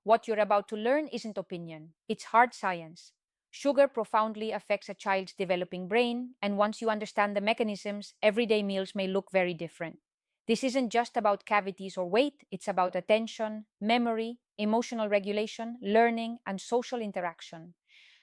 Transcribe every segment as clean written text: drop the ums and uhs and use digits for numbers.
What you're about to learn isn't opinion, it's hard science. Sugar profoundly affects a child's developing brain, and once you understand the mechanisms, everyday meals may look very different. This isn't just about cavities or weight, it's about attention, memory, emotional regulation, learning, and social interaction.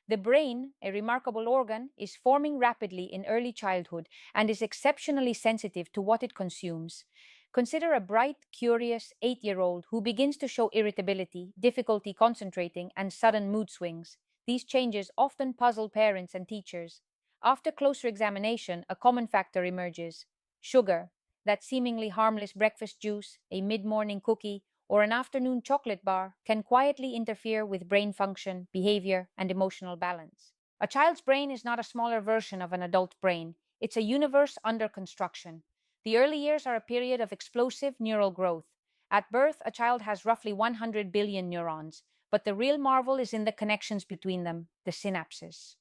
The brain, a remarkable organ, is forming rapidly in early childhood and is exceptionally sensitive to what it consumes. Consider a bright, curious 8-year-old who begins to show irritability, difficulty concentrating, and sudden mood swings. These changes often puzzle parents and teachers. After closer examination, a common factor emerges: sugar. That seemingly harmless breakfast juice, a mid morning cookie, or an afternoon chocolate bar can quietly interfere with brain function, behavior, and emotional balance. A child's brain is not a smaller version of an adult brain, it's a universe under construction. The early years are a period of explosive neural growth. At birth, a child has roughly 100 billion neurons, but the real marvel is in the connections between them, the synapses.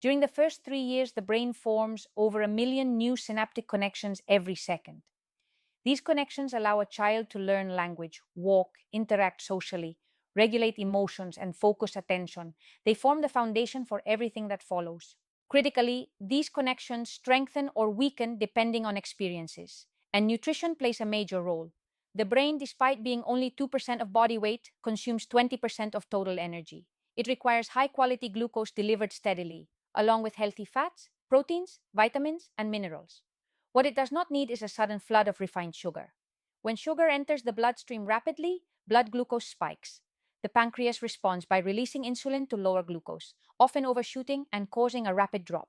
During the first 3 years, the brain forms over 1 million new synaptic connections every second. These connections allow a child to learn language, walk, interact socially, regulate emotions, and focus attention. They form the foundation for everything that follows. Critically, these connections strengthen or weaken depending on experiences, and nutrition plays a major role. The brain, despite being only 2% of body weight, consumes 20% of total energy. It requires high quality glucose delivered steadily, along with healthy fats, proteins, vitamins, and minerals. What it does not need is a sudden flood of refined sugar. When sugar enters the bloodstream rapidly, blood glucose spikes. The pancreas responds by releasing insulin to lower glucose, often overshooting and causing a rapid drop.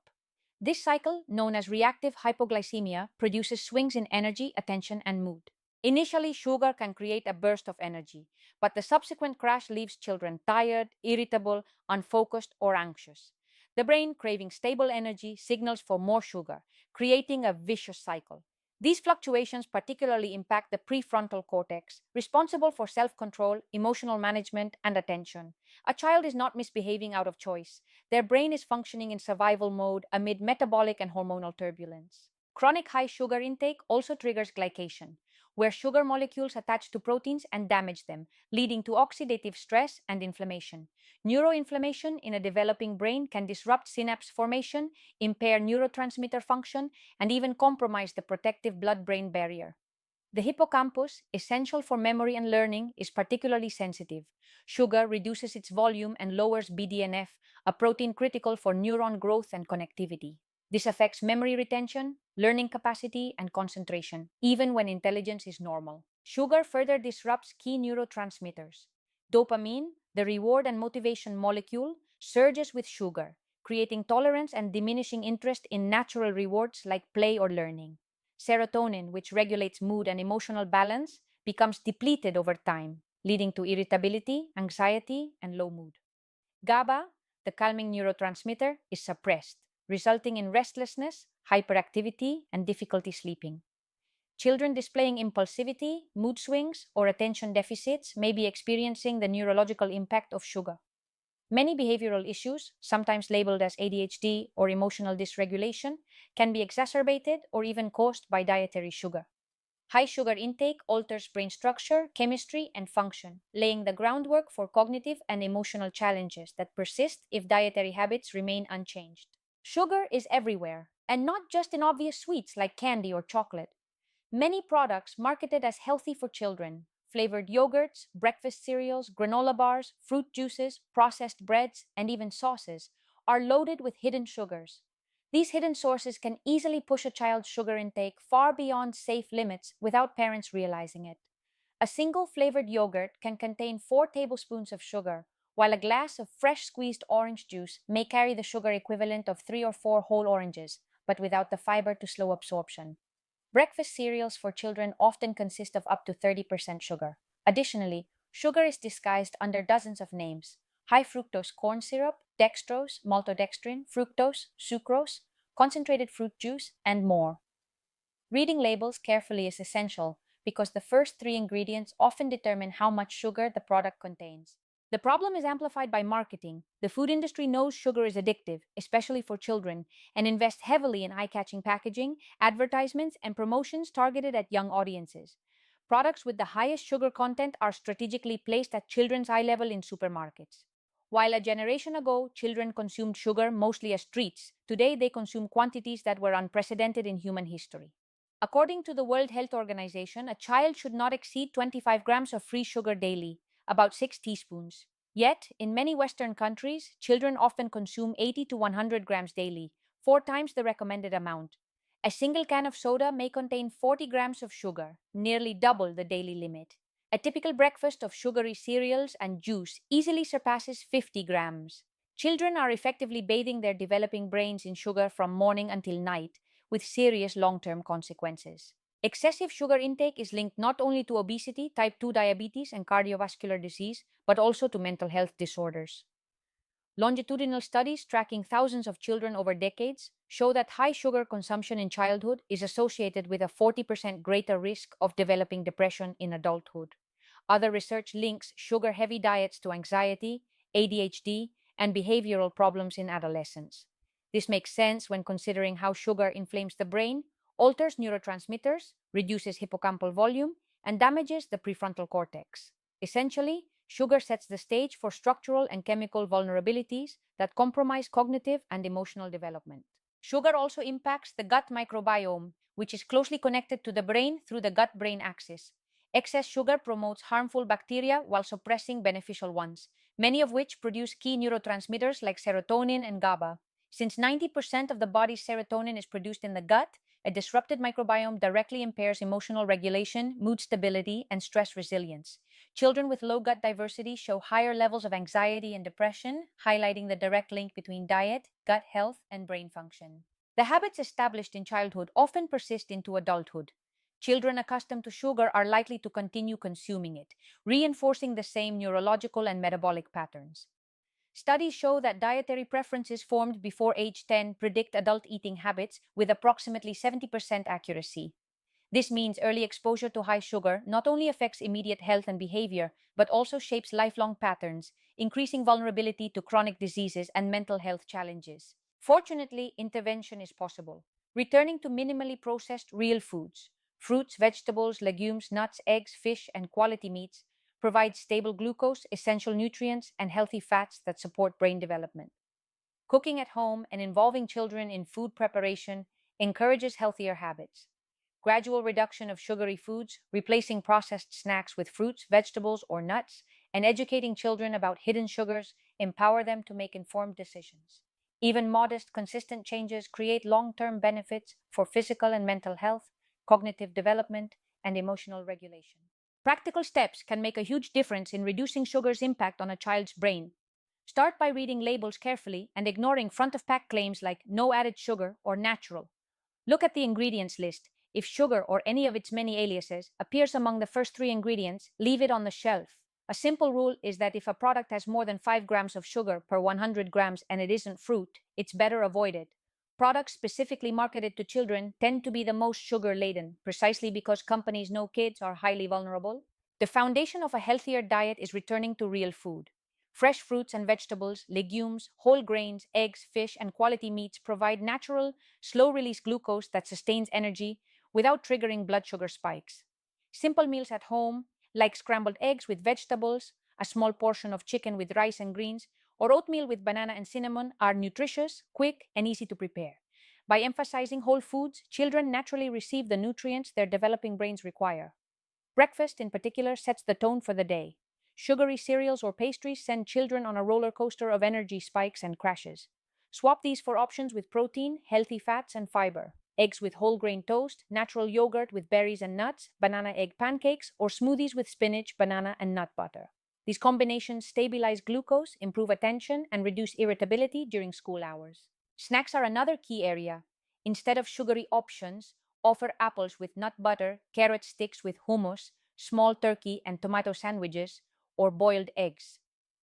This cycle, known as reactive hypoglycemia, produces swings in energy, attention, and mood. Initially, sugar can create a burst of energy, but the subsequent crash leaves children tired, irritable, unfocused, or anxious. The brain, craving stable energy, signals for more sugar, creating a vicious cycle. These fluctuations particularly impact the prefrontal cortex, responsible for self control, emotional management, and attention. A child is not misbehaving out of choice. Their brain is functioning in survival mode amid metabolic and hormonal turbulence. Chronic high sugar intake also triggers glycation, where sugar molecules attach to proteins and damage them, leading to oxidative stress and inflammation. Neuroinflammation in a developing brain can disrupt synapse formation, impair neurotransmitter function, and even compromise the protective blood-brain barrier. The hippocampus, essential for memory and learning, is particularly sensitive. Sugar reduces its volume and lowers BDNF, a protein critical for neuron growth and connectivity. This affects memory retention, learning capacity, and concentration, even when intelligence is normal. Sugar further disrupts key neurotransmitters. Dopamine, the reward and motivation molecule, surges with sugar, creating tolerance and diminishing interest in natural rewards like play or learning. Serotonin, which regulates mood and emotional balance, becomes depleted over time, leading to irritability, anxiety, and low mood. GABA, the calming neurotransmitter, is suppressed, resulting in restlessness, hyperactivity, and difficulty sleeping. Children displaying impulsivity, mood swings, or attention deficits may be experiencing the neurological impact of sugar. Many behavioral issues, sometimes labeled as ADHD or emotional dysregulation, can be exacerbated or even caused by dietary sugar. High sugar intake alters brain structure, chemistry, and function, laying the groundwork for cognitive and emotional challenges that persist if dietary habits remain unchanged. Sugar is everywhere, and not just in obvious sweets like candy or chocolate. Many products marketed as healthy for children, flavored yogurts, breakfast cereals, granola bars, fruit juices, processed breads, and even sauces, are loaded with hidden sugars. These hidden sources can easily push a child's sugar intake far beyond safe limits without parents realizing it. A single flavored yogurt can contain 4 tablespoons of sugar, while a glass of fresh squeezed orange juice may carry the sugar equivalent of 3 or 4 whole oranges, but without the fiber to slow absorption. Breakfast cereals for children often consist of up to 30% sugar. Additionally, sugar is disguised under dozens of names: high fructose corn syrup, dextrose, maltodextrin, fructose, sucrose, concentrated fruit juice, and more. Reading labels carefully is essential because the first 3 ingredients often determine how much sugar the product contains. The problem is amplified by marketing. The food industry knows sugar is addictive, especially for children, and invests heavily in eye-catching packaging, advertisements, and promotions targeted at young audiences. Products with the highest sugar content are strategically placed at children's eye level in supermarkets. While a generation ago, children consumed sugar mostly as treats, today they consume quantities that were unprecedented in human history. According to the World Health Organization, a child should not exceed 25 grams of free sugar daily, about 6 teaspoons. Yet, in many Western countries, children often consume 80 to 100 grams daily, 4 times the recommended amount. A single can of soda may contain 40 grams of sugar, nearly double the daily limit. A typical breakfast of sugary cereals and juice easily surpasses 50 grams. Children are effectively bathing their developing brains in sugar from morning until night, with serious long-term consequences. Excessive sugar intake is linked not only to obesity, type 2 diabetes, and cardiovascular disease, but also to mental health disorders. Longitudinal studies tracking thousands of children over decades show that high sugar consumption in childhood is associated with a 40% greater risk of developing depression in adulthood. Other research links sugar-heavy diets to anxiety, ADHD, and behavioral problems in adolescence. This makes sense when considering how sugar inflames the brain, alters neurotransmitters, reduces hippocampal volume, and damages the prefrontal cortex. Essentially, sugar sets the stage for structural and chemical vulnerabilities that compromise cognitive and emotional development. Sugar also impacts the gut microbiome, which is closely connected to the brain through the gut-brain axis. Excess sugar promotes harmful bacteria while suppressing beneficial ones, many of which produce key neurotransmitters like serotonin and GABA. Since 90% of the body's serotonin is produced in the gut, a disrupted microbiome directly impairs emotional regulation, mood stability, and stress resilience. Children with low gut diversity show higher levels of anxiety and depression, highlighting the direct link between diet, gut health, and brain function. The habits established in childhood often persist into adulthood. Children accustomed to sugar are likely to continue consuming it, reinforcing the same neurological and metabolic patterns. Studies show that dietary preferences formed before age 10 predict adult eating habits with approximately 70% accuracy. This means early exposure to high sugar not only affects immediate health and behavior, but also shapes lifelong patterns, increasing vulnerability to chronic diseases and mental health challenges. Fortunately, intervention is possible. Returning to minimally processed real foods, fruits, vegetables, legumes, nuts, eggs, fish, and quality meats provide stable glucose, essential nutrients, and healthy fats that support brain development. Cooking at home and involving children in food preparation encourages healthier habits. Gradual reduction of sugary foods, replacing processed snacks with fruits, vegetables, or nuts, and educating children about hidden sugars empower them to make informed decisions. Even modest, consistent changes create long-term benefits for physical and mental health, cognitive development, and emotional regulation. Practical steps can make a huge difference in reducing sugar's impact on a child's brain. Start by reading labels carefully and ignoring front-of-pack claims like no added sugar or natural. Look at the ingredients list. If sugar or any of its many aliases appears among the first 3 ingredients, leave it on the shelf. A simple rule is that if a product has more than 5 grams of sugar per 100 grams and it isn't fruit, it's better avoided. Products specifically marketed to children tend to be the most sugar-laden, precisely because companies know kids are highly vulnerable. The foundation of a healthier diet is returning to real food. Fresh fruits and vegetables, legumes, whole grains, eggs, fish, and quality meats provide natural, slow-release glucose that sustains energy without triggering blood sugar spikes. Simple meals at home, like scrambled eggs with vegetables, a small portion of chicken with rice and greens, or oatmeal with banana and cinnamon, are nutritious, quick, and easy to prepare. By emphasizing whole foods, children naturally receive the nutrients their developing brains require. Breakfast, in particular, sets the tone for the day. Sugary cereals or pastries send children on a roller coaster of energy spikes and crashes. Swap these for options with protein, healthy fats, and fiber. Eggs with whole grain toast, natural yogurt with berries and nuts, banana egg pancakes, or smoothies with spinach, banana, and nut butter. These combinations stabilize glucose, improve attention, and reduce irritability during school hours. Snacks are another key area. Instead of sugary options, offer apples with nut butter, carrot sticks with hummus, small turkey and tomato sandwiches, or boiled eggs.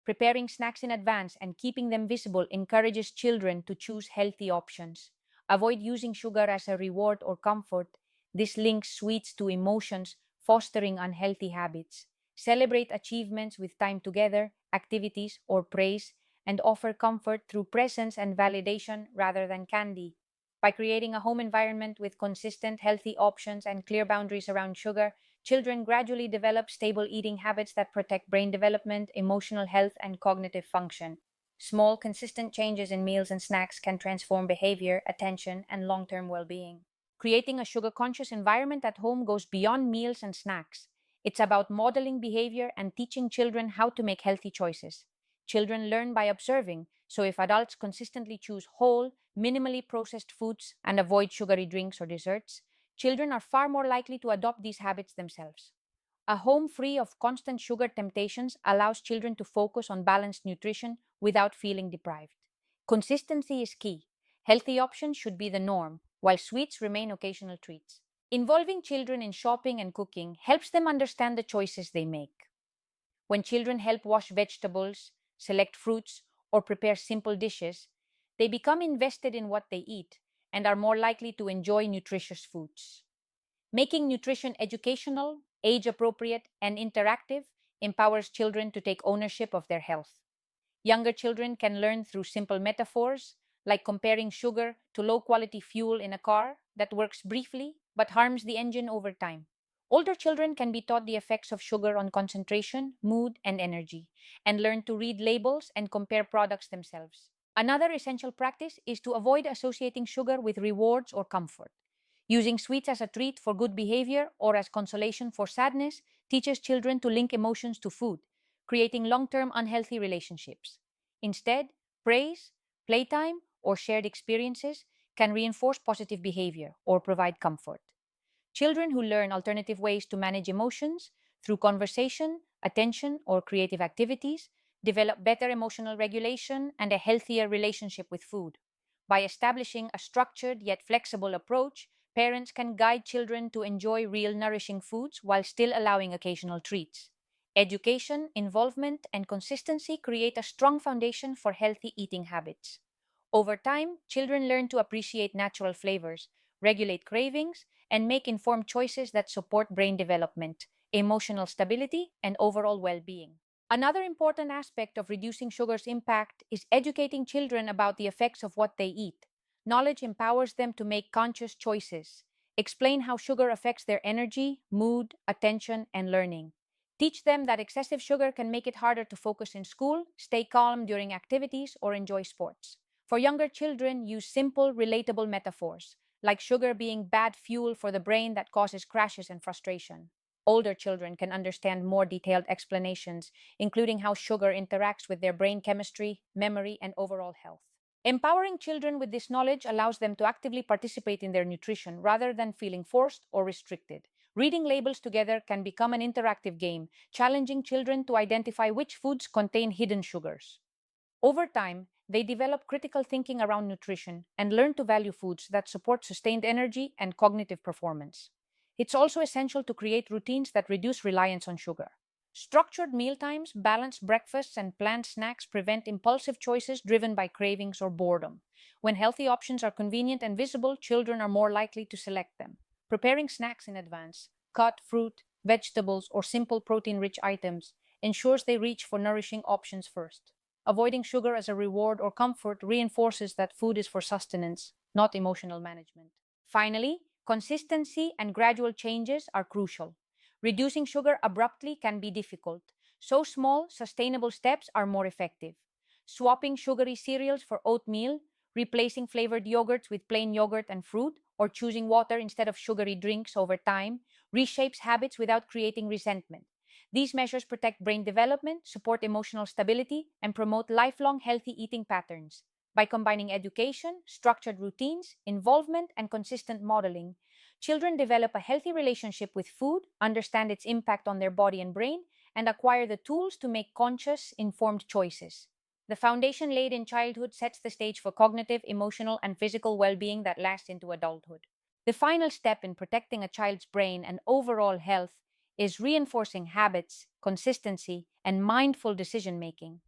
Preparing snacks in advance and keeping them visible encourages children to choose healthy options. Avoid using sugar as a reward or comfort. This links sweets to emotions, fostering unhealthy habits. Celebrate achievements with time together, activities, or praise, and offer comfort through presence and validation rather than candy. By creating a home environment with consistent, healthy options and clear boundaries around sugar, children gradually develop stable eating habits that protect brain development, emotional health, and cognitive function. Small, consistent changes in meals and snacks can transform behavior, attention, and long term well being. Creating a sugar conscious environment at home goes beyond meals and snacks. It's about modeling behavior and teaching children how to make healthy choices. Children learn by observing, so if adults consistently choose whole, minimally processed foods and avoid sugary drinks or desserts, children are far more likely to adopt these habits themselves. A home free of constant sugar temptations allows children to focus on balanced nutrition without feeling deprived. Consistency is key. Healthy options should be the norm, while sweets remain occasional treats. Involving children in shopping and cooking helps them understand the choices they make. When children help wash vegetables, select fruits, or prepare simple dishes, they become invested in what they eat and are more likely to enjoy nutritious foods. Making nutrition educational, age appropriate, and interactive empowers children to take ownership of their health. Younger children can learn through simple metaphors, like comparing sugar to low quality fuel in a car that works briefly but harms the engine over time. Older children can be taught the effects of sugar on concentration, mood, and energy, and learn to read labels and compare products themselves. Another essential practice is to avoid associating sugar with rewards or comfort. Using sweets as a treat for good behavior or as consolation for sadness teaches children to link emotions to food, creating long term unhealthy relationships. Instead, praise, playtime, or shared experiences can reinforce positive behavior or provide comfort. Children who learn alternative ways to manage emotions through conversation, attention, or creative activities develop better emotional regulation and a healthier relationship with food. By establishing a structured yet flexible approach, parents can guide children to enjoy real nourishing foods while still allowing occasional treats. Education, involvement, and consistency create a strong foundation for healthy eating habits. Over time, children learn to appreciate natural flavors, regulate cravings, and make informed choices that support brain development, emotional stability, and overall well being. Another important aspect of reducing sugar's impact is educating children about the effects of what they eat. Knowledge empowers them to make conscious choices. Explain how sugar affects their energy, mood, attention, and learning. Teach them that excessive sugar can make it harder to focus in school, stay calm during activities, or enjoy sports. For younger children, use simple, relatable metaphors, like sugar being bad fuel for the brain that causes crashes and frustration. Older children can understand more detailed explanations, including how sugar interacts with their brain chemistry, memory, and overall health. Empowering children with this knowledge allows them to actively participate in their nutrition rather than feeling forced or restricted. Reading labels together can become an interactive game, challenging children to identify which foods contain hidden sugars. Over time, they develop critical thinking around nutrition and learn to value foods that support sustained energy and cognitive performance. It's also essential to create routines that reduce reliance on sugar. Structured mealtimes, balanced breakfasts, and planned snacks prevent impulsive choices driven by cravings or boredom. When healthy options are convenient and visible, children are more likely to select them. Preparing snacks in advance, cut fruit, vegetables, or simple protein rich items ensures they reach for nourishing options first. Avoiding sugar as a reward or comfort reinforces that food is for sustenance, not emotional management. Finally, consistency and gradual changes are crucial. Reducing sugar abruptly can be difficult, so small, sustainable steps are more effective. Swapping sugary cereals for oatmeal, replacing flavored yogurts with plain yogurt and fruit, or choosing water instead of sugary drinks over time reshapes habits without creating resentment. These measures protect brain development, support emotional stability, and promote lifelong healthy eating patterns. By combining education, structured routines, involvement, and consistent modeling, children develop a healthy relationship with food, understand its impact on their body and brain, and acquire the tools to make conscious, informed choices. The foundation laid in childhood sets the stage for cognitive, emotional, and physical well being that lasts into adulthood. The final step in protecting a child's brain and overall health is reinforcing habits, consistency, and mindful decision making.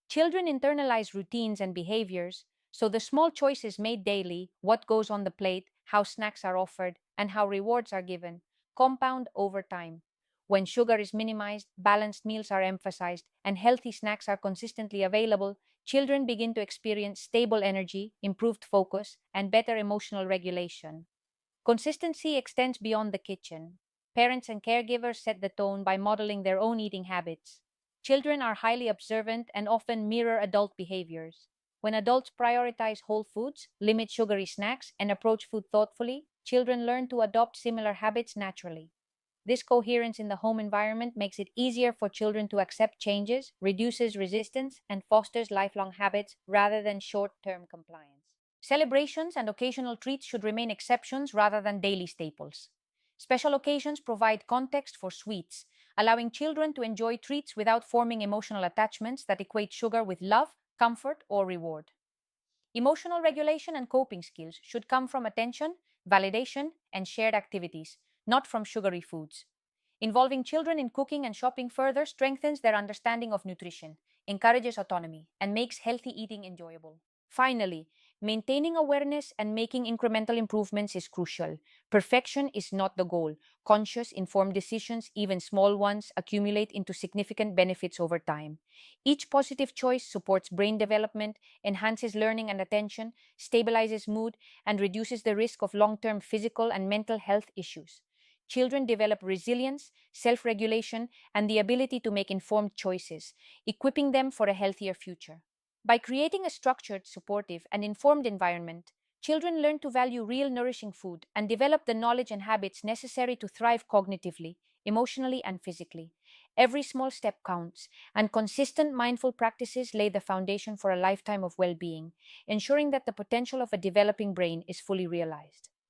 Children internalize routines and behaviors, so the small choices made daily, what goes on the plate, how snacks are offered, and how rewards are given, compound over time. When sugar is minimized, balanced meals are emphasized, and healthy snacks are consistently available, children begin to experience stable energy, improved focus, and better emotional regulation. Consistency extends beyond the kitchen. Parents and caregivers set the tone by modeling their own eating habits. Children are highly observant and often mirror adult behaviors. When adults prioritize whole foods, limit sugary snacks, and approach food thoughtfully, children learn to adopt similar habits naturally. This coherence in the home environment makes it easier for children to accept changes, reduces resistance, and fosters lifelong habits rather than short term compliance. Celebrations and occasional treats should remain exceptions rather than daily staples. Special occasions provide context for sweets, allowing children to enjoy treats without forming emotional attachments that equate sugar with love, comfort, or reward. Emotional regulation and coping skills should come from attention, validation, and shared activities, not from sugary foods. Involving children in cooking and shopping further strengthens their understanding of nutrition, encourages autonomy, and makes healthy eating enjoyable. Finally, maintaining awareness and making incremental improvements is crucial. Perfection is not the goal. Conscious, informed decisions, even small ones, accumulate into significant benefits over time. Each positive choice supports brain development, enhances learning and attention, stabilizes mood, and reduces the risk of long term physical and mental health issues. Children develop resilience, self regulation, and the ability to make informed choices, equipping them for a healthier future. By creating a structured, supportive, and informed environment, children learn to value real nourishing food and develop the knowledge and habits necessary to thrive cognitively, emotionally, and physically. Every small step counts, and consistent mindful practices lay the foundation for a lifetime of well being, ensuring that the potential of a developing brain is fully realized.